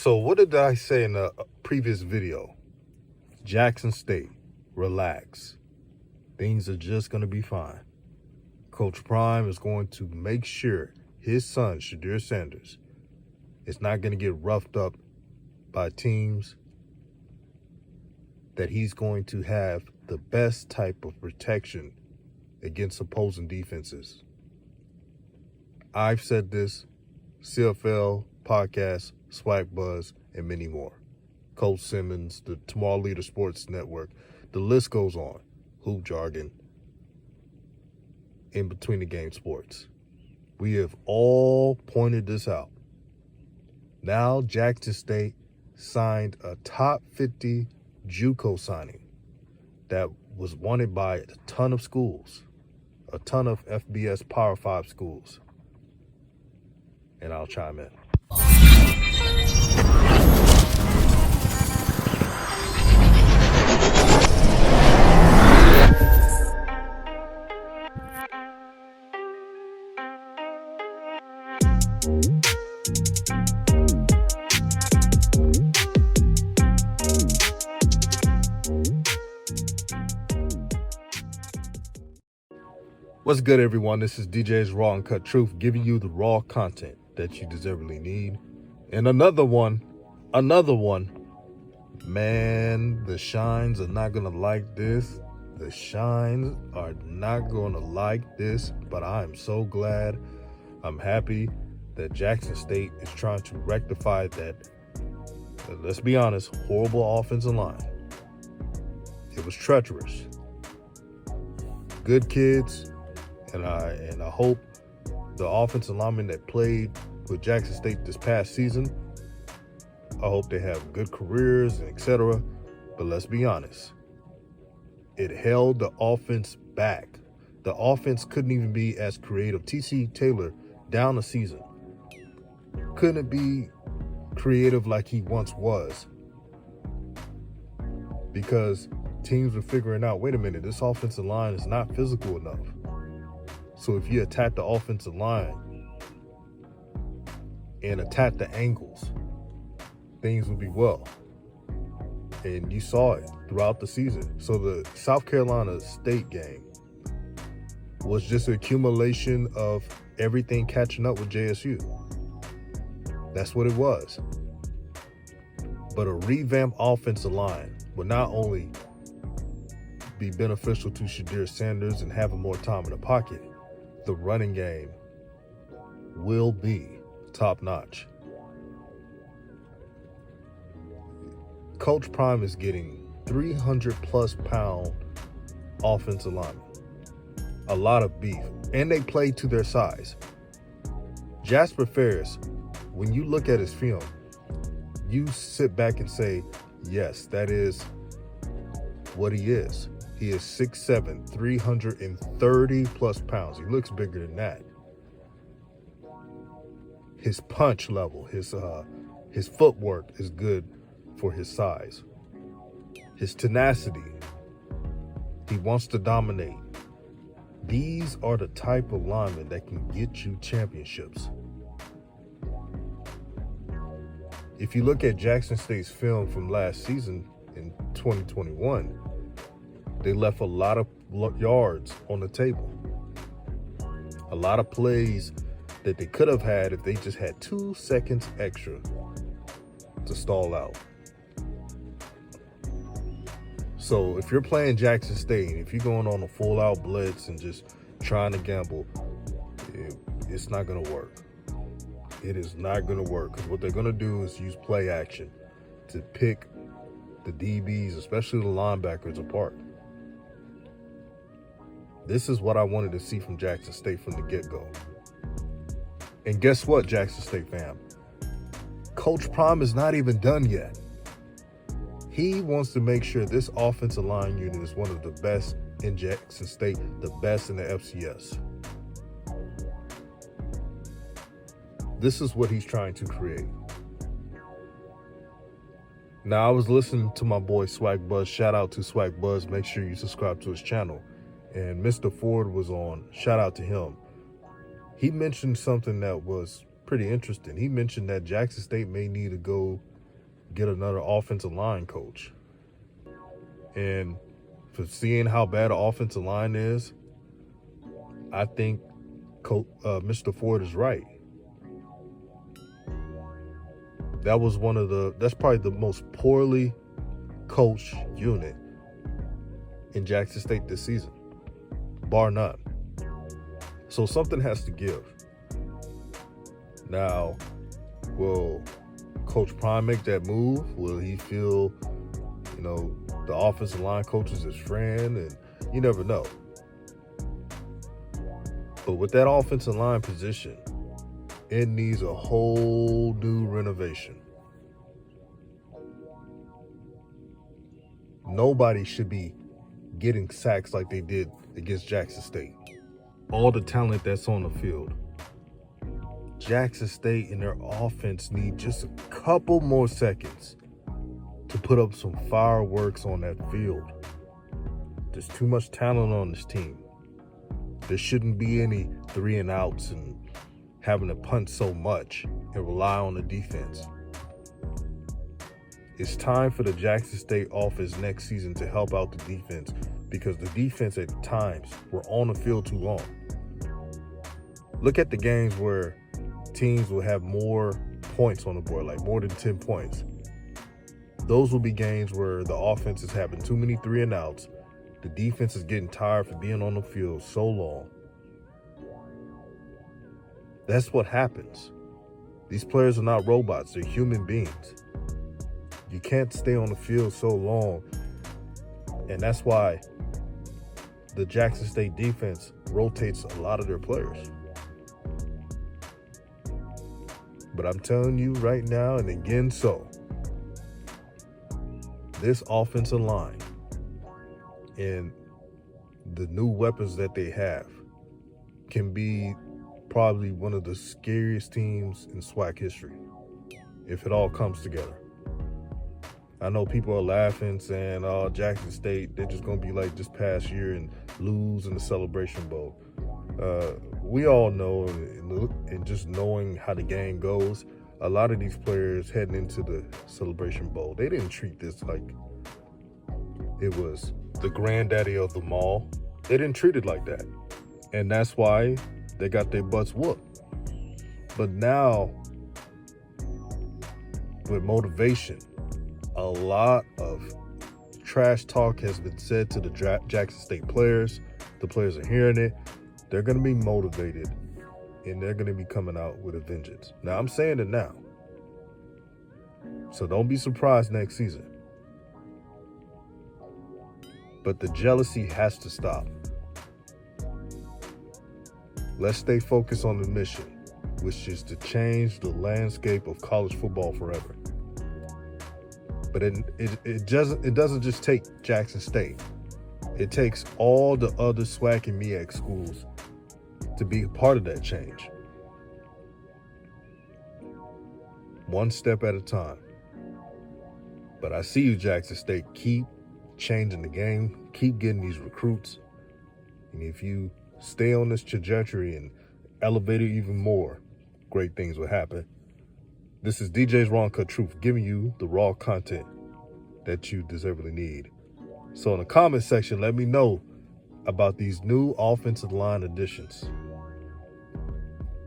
So what did I say in the previous video? Jackson State, relax. Things are just going to be fine. Coach Prime is going to make sure his son, Shedeur Sanders, is not going to get roughed up by teams, that he's going to have the best type of protection against opposing defenses. I've said this, CFL, podcast, SWAC Buzz, and many more. Coach Simmons, the Tomorrow Leader Sports Network, the list goes on. Hoop jargon, in between the game sports. We have all pointed this out. Now Jackson State signed a top 50 Juco signing that was wanted by a ton of schools, a ton of FBS Power 5 schools. And I'll chime in. What's good, everyone? This is DJ's Raw and Cut Truth, giving you the raw content that you deservedly need. And another one. Man, the Shines are not going to like this. The Shines are not going to like this, but I'm so glad. I'm happy that Jackson State is trying to rectify that, let's be honest, horrible offensive line. It was treacherous. Good kids. And I hope the offensive linemen that played with Jackson State this past season, I hope they have good careers and etc. But let's be honest, it held the offense back. The offense couldn't even be as creative. T.C. Taylor down the season couldn't be creative like he once was, because teams were figuring out, wait a minute, this offensive line is not physical enough. So if you attack the offensive line and attack the angles, things will be well. And you saw it throughout the season. So the South Carolina State game was just an accumulation of everything catching up with JSU. That's what it was. But a revamped offensive line will not only be beneficial to Shedeur Sanders and having more time in the pocket, the running game will be top-notch. Coach Prime is getting 300-plus pound offensive linemen. A lot of beef. And they play to their size. Jasper Ferris, when you look at his film, you sit back and say, yes, that is what he is. He is 6'7", 330-plus pounds. He looks bigger than that. His punch level, his footwork is good for his size. His tenacity, he wants to dominate. These are the type of linemen that can get you championships. If you look at Jackson State's film from last season in 2021, they left a lot of yards on the table. A lot of plays that they could have had if they just had 2 seconds extra to stall out. So if you're playing Jackson State, if you're going on a full-out blitz and just trying to gamble, it's not going to work. It is not going to work, because what they're going to do is use play action to pick the DBs, especially the linebackers, apart. This is what I wanted to see from Jackson State from the get-go. And guess what, Jackson State fam? Coach Prime is not even done yet. He wants to make sure this offensive line unit is one of the best in Jackson State, the best in the FCS. This is what he's trying to create. Now, I was listening to my boy SWAC Buzz. Shout out to SWAC Buzz. Make sure you subscribe to his channel. And Mr. Ford was on. Shout out to him. He mentioned something that was pretty interesting. He mentioned that Jackson State may need to go get another offensive line coach. And for seeing how bad the offensive line is, I think Mr. Ford is right. That's probably the most poorly coached unit in Jackson State this season, bar none. So something has to give. Now, will Coach Prime make that move? Will he feel, the offensive line coach is his friend? And you never know. But with that offensive line position, it needs a whole new renovation. Nobody should be getting sacks like they did against Jackson State. All the talent that's on the field. Jackson State and their offense need just a couple more seconds to put up some fireworks on that field. There's too much talent on this team. There shouldn't be any 3 and outs and having to punt so much and rely on the defense. It's time for the Jackson State offense next season to help out the defense, because the defense at times were on the field too long. Look at the games where teams will have more points on the board, like more than 10 points. Those will be games where the offense is having too many 3 and outs. The defense is getting tired for being on the field so long. That's what happens. These players are not robots. They're human beings. You can't stay on the field so long. And that's why the Jackson State defense rotates a lot of their players. But I'm telling you right now, and again so, this offensive line and the new weapons that they have can be probably one of the scariest teams in SWAC history if it all comes together. I know people are laughing, saying, oh, Jackson State, they're just going to be like this past year and lose in the Celebration Bowl. We all know, and just knowing how the game goes, a lot of these players heading into the Celebration Bowl, they didn't treat this like it was the granddaddy of them all. They didn't treat it like that. And that's why they got their butts whooped. But now, with motivation, a lot of trash talk has been said to the Jackson State players. The players are hearing it. They're going to be motivated, and they're going to be coming out with a vengeance. Now, I'm saying it now. So don't be surprised next season. But the jealousy has to stop. Let's stay focused on the mission, which is to change the landscape of college football forever. But it doesn't just take Jackson State. It takes all the other SWAC and MEAC schools to be a part of that change. One step at a time. But I see you, Jackson State. Keep changing the game. Keep getting these recruits. And if you stay on this trajectory and elevate it even more, great things will happen. This is DJ's Raw Uncut Truth, giving you the raw content that you deservedly need. So in the comment section, let me know about these new offensive line additions.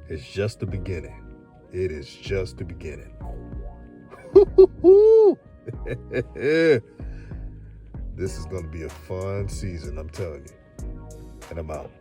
It's just the beginning. It is just the beginning. This is going to be a fun season, I'm telling you. And I'm out.